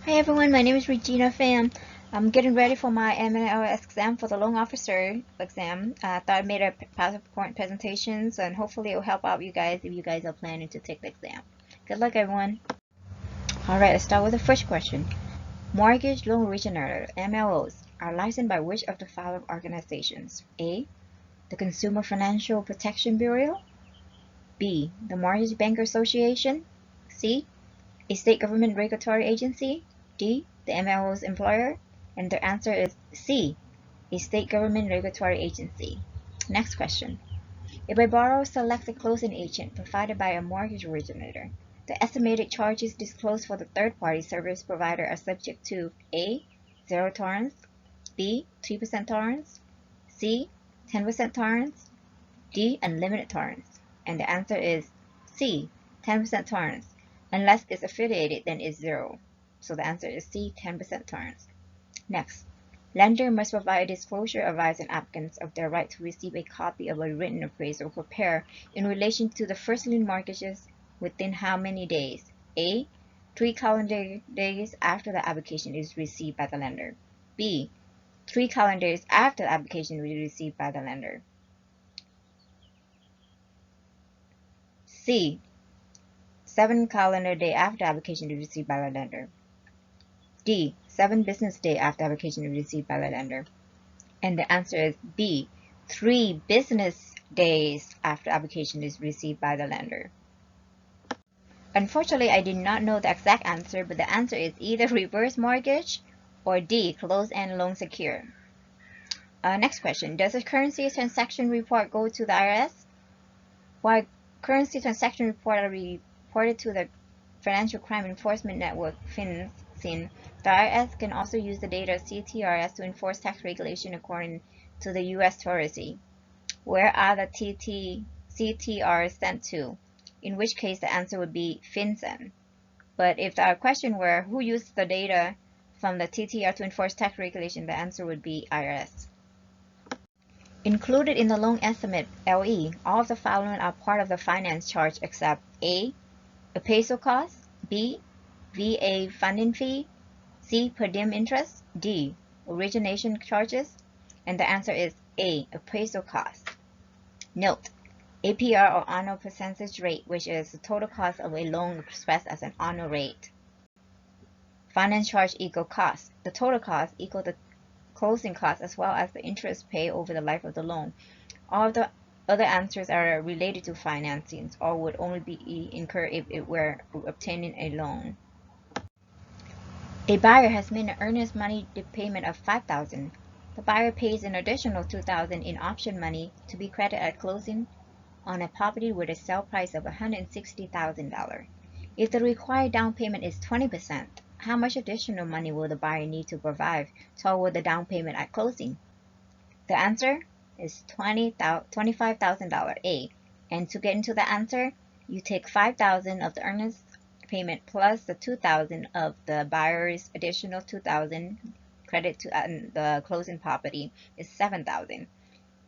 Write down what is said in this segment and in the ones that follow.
Hi everyone, my name is Regina Pham. I'm getting ready for my NMLS exam for the loan officer exam. I thought I made a PowerPoint presentations and hopefully it will help out you guys if you guys are planning to take the exam. Good luck everyone. Alright, let's start with the first question. Mortgage loan originator, MLOs, are licensed by which of the following organizations? A. The Consumer Financial Protection Bureau. B. The Mortgage Banker Association. C. A state government regulatory agency. D. The MLO's employer. And the answer is C. A state government regulatory agency. Next question. If a borrower selects a closing agent provided by a mortgage originator, the estimated charges disclosed for the third-party service provider are subject to A. 0 tolerance, B. 3% tolerance, C. 10% tolerance, D. Unlimited tolerance. And the answer is C. 10% tolerance. Unless it's affiliated, then it's 0. So the answer is C, 10% tolerance. Next, lender must provide a disclosure advising applicants of their right to receive a copy of a written appraisal prepared in relation to the first lien mortgages within how many days? A. 3 calendar days after the application is received by the lender. B. 3 calendar days after the application is received by the lender. C. 7 calendar day after application is received by the lender. D. 7 business day after application is received by the lender. And the answer is B. 3 business days after application is received by the lender. Unfortunately, I did not know the exact answer, but the answer is either reverse mortgage or D. closed-end loan secure. Next question. Does a currency transaction report go to the IRS? While currency transaction reports are reported to the Financial Crime Enforcement Network, FIN, the IRS can also use the data of CTRs to enforce tax regulation according to the U.S. authority. Where are the CTRs sent to? In which case the answer would be FinCEN. But if the question were who used the data from the TTR to enforce tax regulation, the answer would be IRS. Included in the loan estimate, LE, all of the following are part of the finance charge except A. Appraisal cost, B. VA funding fee, C. Per diem interest, D. Origination charges, and the answer is A. Appraisal cost. Note, APR or annual percentage rate, which is the total cost of a loan expressed as an annual rate. Finance charge equal cost. The total cost equal the closing cost as well as the interest paid over the life of the loan. All of the other answers are related to financings or would only be incurred if it were obtaining a loan. A buyer has made an earnest money payment of $5,000. The buyer pays an additional $2,000 in option money to be credited at closing on a property with a sale price of $160,000. If the required down payment is 20%, how much additional money will the buyer need to provide toward the down payment at closing? The answer is $25,000 A. And to get into the answer, you take $5,000 of the earnest payment plus the $2,000 of the buyer's additional $2,000 credit to the closing property is $7,000.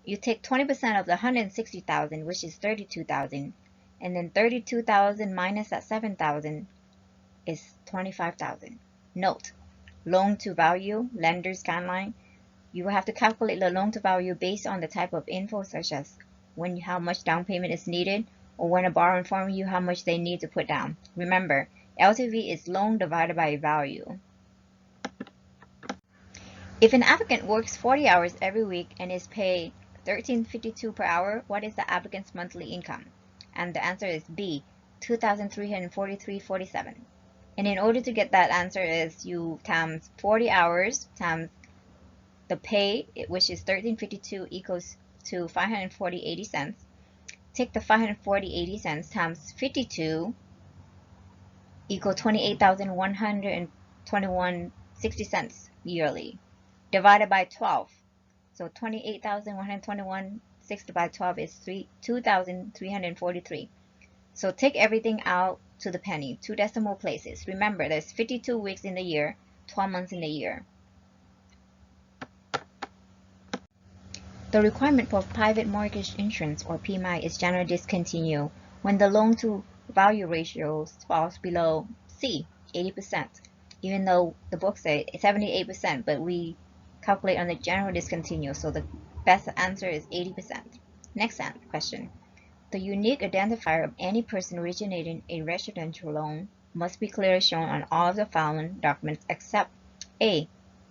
You take 20% of the $160,000, which is $32,000, and then $32,000 minus that $7,000 is $25,000. Note, loan to value, lender's guideline. You will have to calculate the loan to value based on the type of info such as how much down payment is needed, or when a borrower informs you how much they need to put down. Remember, LTV is loan divided by value. If an applicant works 40 hours every week and is paid $13.52 per hour, what is the applicant's monthly income? And the answer is B, $2,343.47. And in order to get that answer is you times 40 hours times the pay, which is $13.52 equals to $540.80 cents. Take the $540.80 cents times 52 equal $28,121.60 cents yearly divided by 12. So 28,121.60 by 12 is 2,343. So take everything out to the penny, 2 decimal places. Remember, there's 52 weeks in the year, 12 months in the year. The requirement for private mortgage insurance, or PMI, is generally discontinued when the loan-to-value ratio falls below C, 80%, even though the book says 78%, but we calculate on the general discontinuous, so the best answer is 80%. Next question. The unique identifier of any person originating a residential loan must be clearly shown on all of the following documents except A.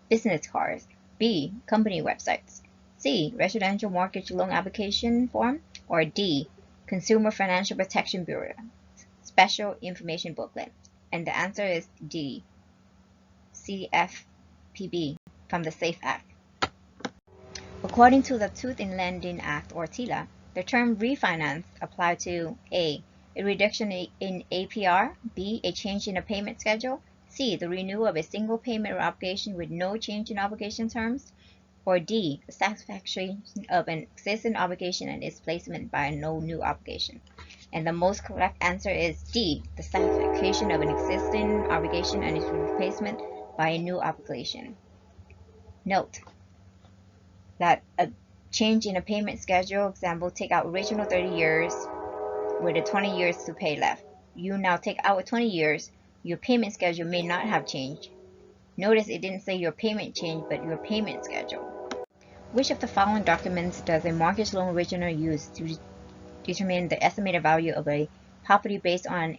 Business cards, B. Company websites, C. Residential mortgage loan application form, or D. Consumer Financial Protection Bureau Special Information Booklet. And the answer is D. CFPB from the SAFE Act. According to the Truth in Lending Act, or TILA, the term refinance applies to A. A reduction in APR, B. A change in a payment schedule, C. The renewal of a single payment or obligation with no change in obligation terms, or D. The satisfaction of an existing obligation and its placement by no new obligation. And the most correct answer is D. The satisfaction of an existing obligation and its replacement by a new obligation. Note that a change in a payment schedule, example, take out original 30 years with the 20 years to pay left. You now take out 20 years, your payment schedule may not have changed. Notice it didn't say your payment changed, but your payment schedule. Which of the following documents does a mortgage loan originator use to determine the estimated value of a property based on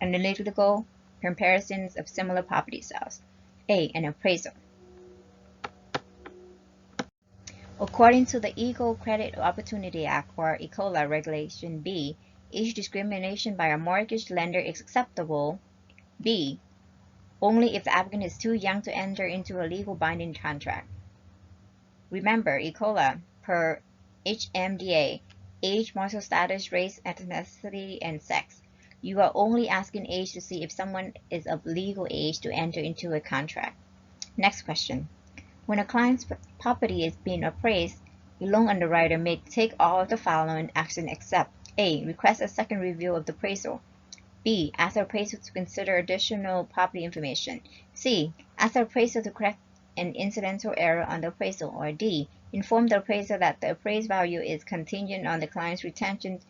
analytical comparisons of similar property sales? A. An appraisal. According to the Equal Credit Opportunity Act, or ECOLA Regulation B, age discrimination by a mortgage lender is acceptable. B. Only if the applicant is too young to enter into a legal binding contract. Remember, ECOLA, per HMDA, age, marital status, race, ethnicity, and sex. You are only asking age to see if someone is of legal age to enter into a contract. Next question. When a client's property is being appraised, a loan underwriter may take all of the following action except A. Request a second review of the appraisal, B. Ask the appraiser to consider additional property information, C. Ask the appraiser to correct an incidental error on the appraisal, or D. Inform the appraiser that the appraised value is contingent on the client's retention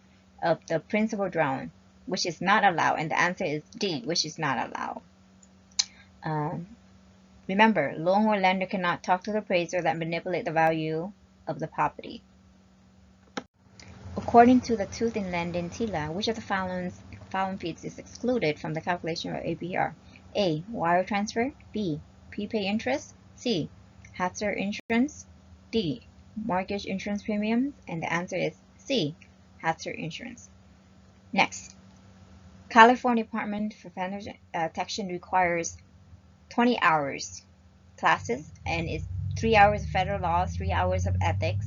of the principal drawn, which is not allowed, and the answer is D, which is not allowed. Remember, loan or lender cannot talk to the appraiser that manipulate the value of the property. According to the Truth in Lending TILA, which of the following fees is excluded from the calculation of APR? A. Wire transfer, B. Prepaid interest, C. Hazard insurance, D. Mortgage insurance premiums, and the answer is C. Hazard insurance. Next, California Department for Financial Protection requires 20 hours classes, and it's 3 hours of federal law, 3 hours of ethics,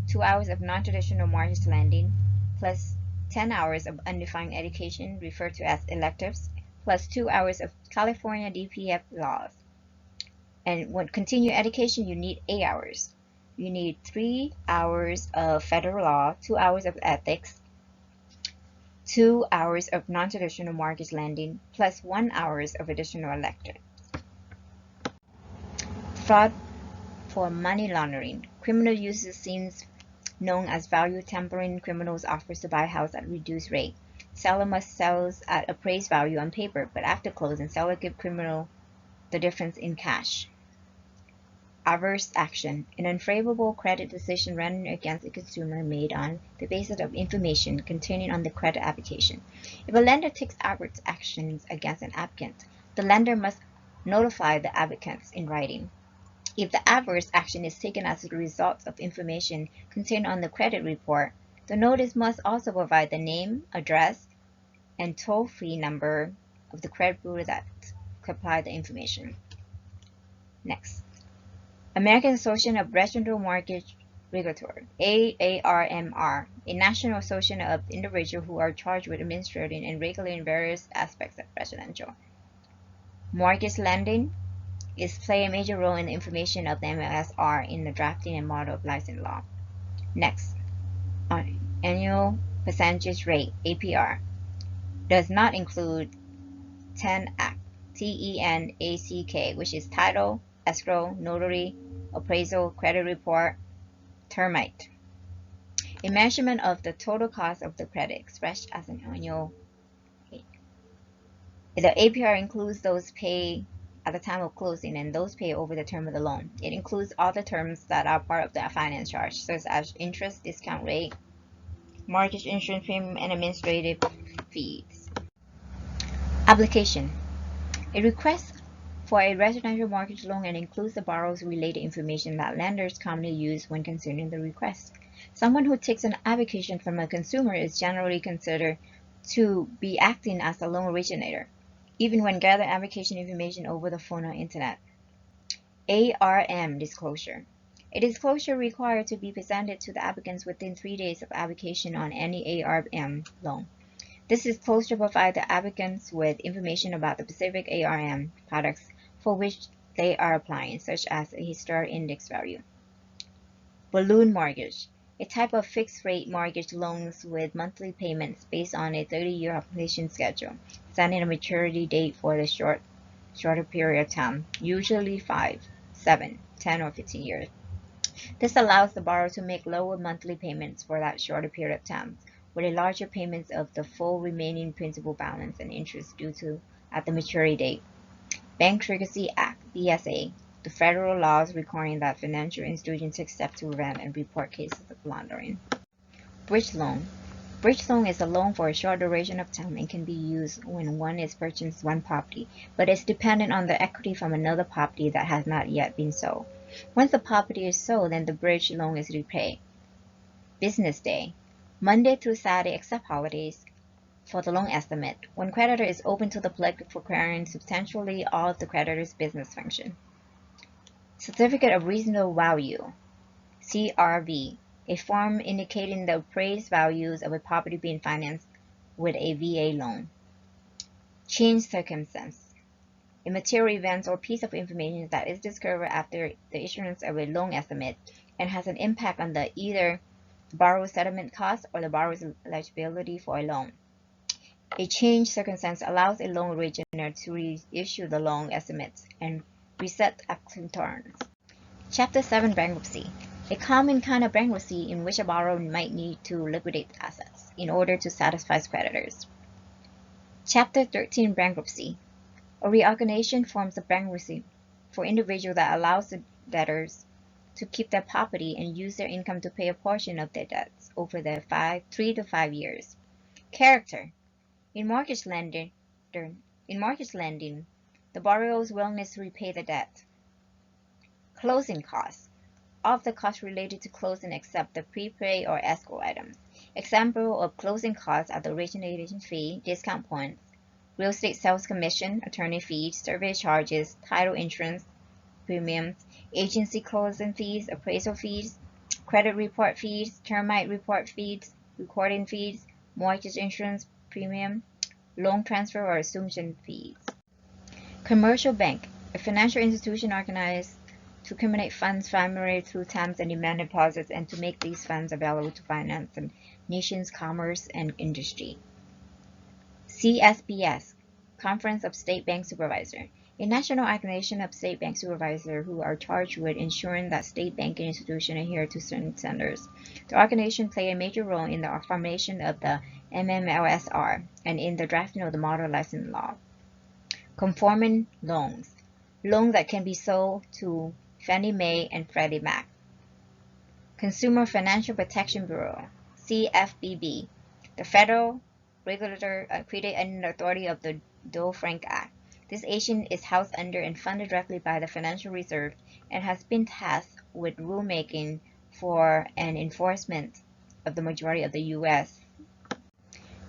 2 hours of non-traditional mortgage lending, plus 10 hours of undefined education, referred to as electives, plus 2 hours of California DPF laws. And when continuing education, you need 8 hours. You need 3 hours of federal law, 2 hours of ethics, 2 hours of non-traditional mortgage lending, plus 1 hour of additional electives. Fraud for money laundering. Criminal uses schemes known as value tampering. Criminals offers to buy a house at reduced rate. Seller must sell at appraised value on paper, but after closing, seller give criminal the difference in cash. Adverse action. An unfavorable credit decision rendered against a consumer made on the basis of information contained on the credit application. If a lender takes adverse actions against an applicant, the lender must notify the applicants in writing. If the adverse action is taken as a result of information contained on the credit report, the notice must also provide the name, address, and toll-free number of the credit bureau that supplied the information. Next, American Association of Residential Mortgage Regulators, AARMR, a national association of individuals who are charged with administering and regulating various aspects of residential mortgage lending, is play a major role in the information of the NMLS in the drafting and model of license law. Next, annual percentage rate, APR, does not include TENACK, TENACK, which is title, escrow, notary, appraisal, credit report, termite. A measurement of the total cost of the credit expressed as an annual The APR includes those paid at the time of closing and those paid over the term of the loan. It includes all the terms that are part of the finance charge, such as interest, discount rate, mortgage insurance premium, and administrative fees. Application. A request for a residential mortgage loan and includes the borrower's related information that lenders commonly use when considering the request. Someone who takes an application from a consumer is generally considered to be acting as a loan originator, even when gathering application information over the phone or internet. ARM disclosure. A disclosure required to be presented to the applicants within 3 days of application on any ARM loan. This disclosure provides the applicants with information about the specific ARM products for which they are applying, such as a historic index value. Balloon mortgage. A type of fixed-rate mortgage loans with monthly payments based on a 30-year application schedule, setting a maturity date for the shorter period of time, usually 5, 7, 10, or 15 years. This allows the borrower to make lower monthly payments for that shorter period of time, with a larger payments of the full remaining principal balance and interest due to at the maturity date. Bankruptcy Act Bsa, the federal laws requiring that financial institutions take steps to prevent and report cases of laundering. Bridge loan. Bridge loan is a loan for a short duration of time and can be used when one is purchasing one property, but is dependent on the equity from another property that has not yet been sold. Once the property is sold, then the bridge loan is repaid. Business day. Monday through Saturday except holidays for the loan estimate, when creditor is open to the public for carrying substantially all of the creditor's business function. Certificate of Reasonable Value, CRV, a form indicating the appraised values of a property being financed with a VA loan. Change circumstance. A material event or piece of information that is discovered after the issuance of a loan estimate and has an impact on either the borrower's settlement costs or the borrower's eligibility for a loan. A change circumstance allows a loan originator to reissue the loan estimates and reset action terms. Chapter 7 Bankruptcy. A common kind of bankruptcy in which a borrower might need to liquidate assets in order to satisfy creditors. Chapter 13 Bankruptcy. A reorganization forms of bankruptcy for individuals that allows the debtors to keep their property and use their income to pay a portion of their debts over the 3 to 5 years. Character. In mortgage lending, the borrower's willingness to repay the debt. Closing costs. All of the costs related to closing except the prepay or escrow items. Example of closing costs are the origination fee, discount points, real estate sales commission, attorney fees, survey charges, title insurance premiums, agency closing fees, appraisal fees, credit report fees, termite report fees, recording fees, mortgage insurance premium, loan transfer or assumption fees. Commercial bank, a financial institution organized to accumulate funds primarily through times and demand deposits and to make these funds available to finance the nation's commerce and industry. CSBS, Conference of State Bank Supervisors, a national organization of state bank supervisors who are charged with ensuring that state banking institutions adhere to certain standards. The organization played a major role in the formation of the NMLS and in the drafting of the model license law. Conforming loans, loans that can be sold to Fannie Mae and Freddie Mac. Consumer Financial Protection Bureau, CFPB, the federal regulator created under the authority of the Dodd-Frank Act. This agency is housed under and funded directly by the Financial Reserve and has been tasked with rulemaking for and enforcement of the majority of the U.S.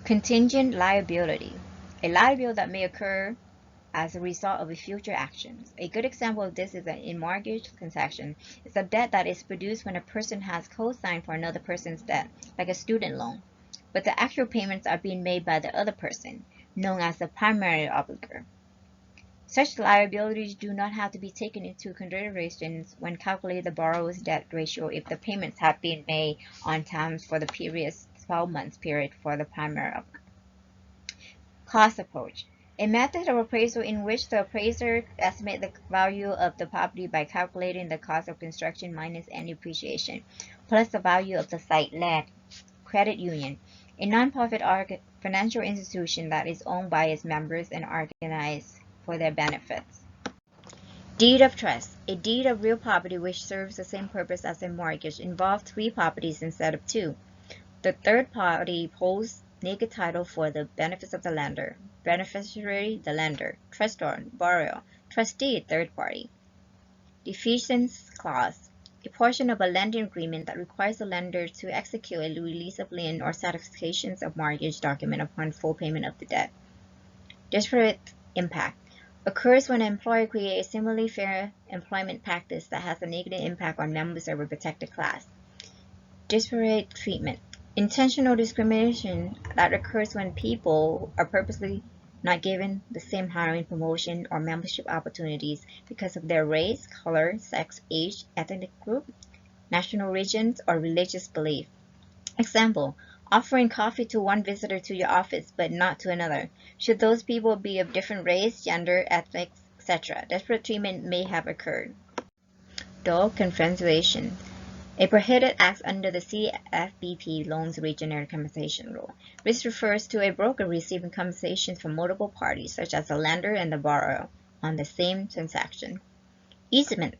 Contingent liability, a liability that may occur as a result of a future actions. A good example of this is that in mortgage transaction, it's a debt that is produced when a person has co-signed for another person's debt, like a student loan, but the actual payments are being made by the other person, known as the primary obligor. Such liabilities do not have to be taken into consideration when calculating the borrower's debt ratio if the payments have been made on time for the previous 12 months period for the primary obligor. Cost approach. A method of appraisal in which the appraiser estimates the value of the property by calculating the cost of construction minus any appreciation, plus the value of the site, land, credit union. A nonprofit financial institution that is owned by its members and organized for their benefits. Deed of trust. A deed of real property which serves the same purpose as a mortgage involves 3 properties instead of 2. The third party holds naked title for the benefits of the lender. Beneficiary, the lender. Trustor, borrower. Trustee, third party. Defeasance clause. A portion of a lending agreement that requires the lender to execute a release of lien or satisfactions of mortgage document upon full payment of the debt. Disparate impact. Occurs when an employer creates a similarly fair employment practice that has a negative impact on members of a protected class. Disparate treatment. Intentional discrimination that occurs when people are purposely not given the same hiring, promotion, or membership opportunities because of their race, color, sex, age, ethnic group, national origins, or religious belief. Example, offering coffee to one visitor to your office but not to another. Should those people be of different race, gender, ethnic, etc., disparate treatment may have occurred. Confederation. A prohibited act under the CFBP Loans Regenerative Compensation Rule. This refers to a broker receiving compensation from multiple parties, such as the lender and the borrower, on the same transaction. Easement.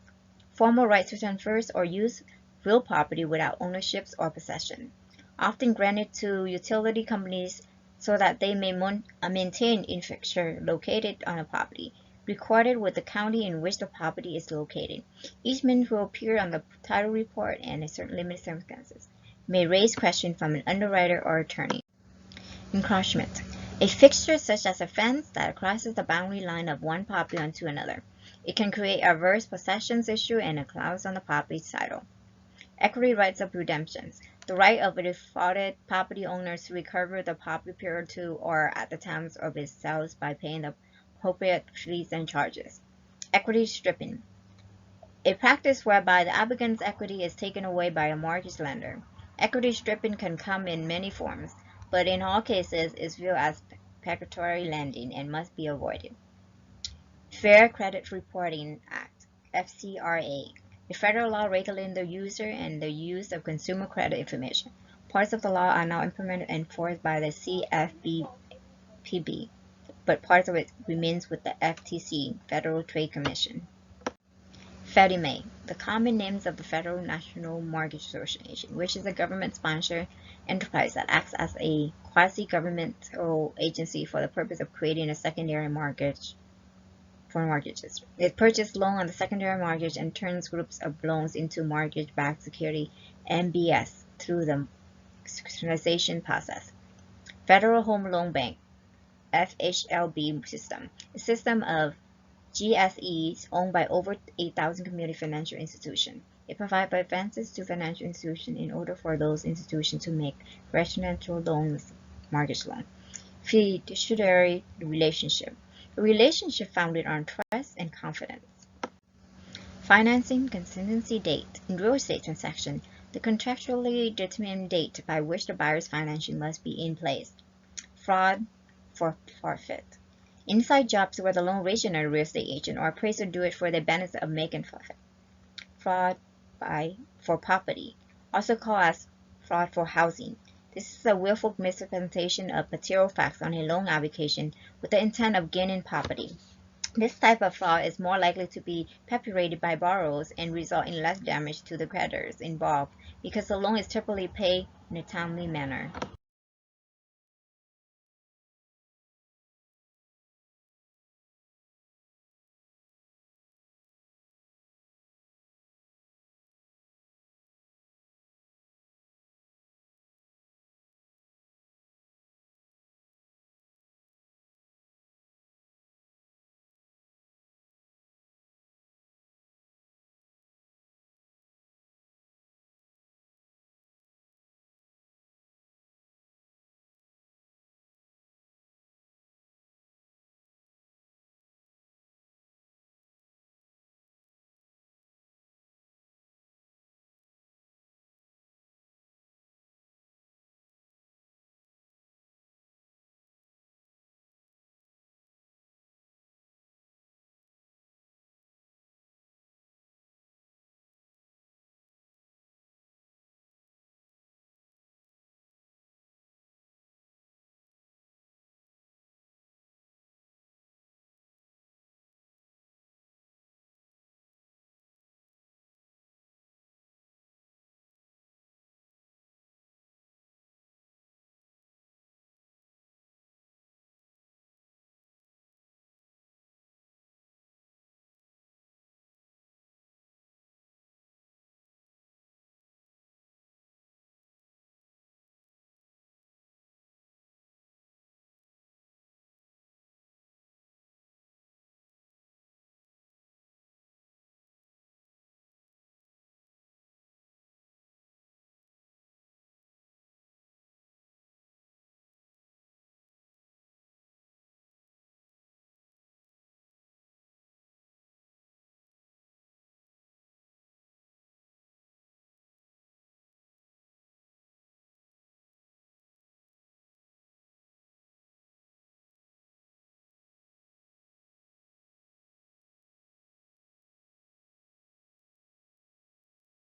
Formal rights to transfer or use real property without ownerships or possession. Often granted to utility companies so that they may maintain infrastructure located on a property, recorded with the county in which the property is located. Easement will appear on the title report and in certain limited circumstances. May raise questions from an underwriter or attorney. Encroachment. A fixture such as a fence that crosses the boundary line of one property onto another. It can create adverse possessions issue and a clause on the property's title. Equity rights of redemptions. The right of a defrauded property owner to recover the property prior to or at the time of its sales by paying the appropriate fees and charges. Equity stripping. A practice whereby the applicant's equity is taken away by a mortgage lender. Equity stripping can come in many forms, but in all cases is viewed as pecuniary lending and must be avoided. Fair Credit Reporting Act, Fcra. A federal law regulating the user and the use of consumer credit information. Parts of the law are now implemented and enforced by the CFPB, but parts of it remains with the FTC, Federal Trade Commission. Fannie Mae, the common names of the Federal National Mortgage Association, which is a government-sponsored enterprise that acts as a quasi-governmental agency for the purpose of creating a secondary mortgage for mortgages. It purchases loans on the secondary mortgage and turns groups of loans into mortgage-backed security (MBS) through the securitization process. Federal Home Loan Bank, FHLB system, a system of GSEs owned by over 8,000 community financial institutions. It provides advances to financial institutions in order for those institutions to make residential loans, mortgage loans. Fiduciary relationship. A relationship founded on trust and confidence. Financing contingency date. In real estate transaction, the contractually determined date by which the buyer's financing must be in place. Fraud for forfeit. Inside jobs where the loan originator, real estate agent, or appraiser do it for the benefit of making profit. Fraud for property, also called as fraud for housing. This is a willful misrepresentation of material facts on a loan application with the intent of gaining property. This type of fraud is more likely to be perpetrated by borrowers and result in less damage to the creditors involved because the loan is typically paid in a timely manner.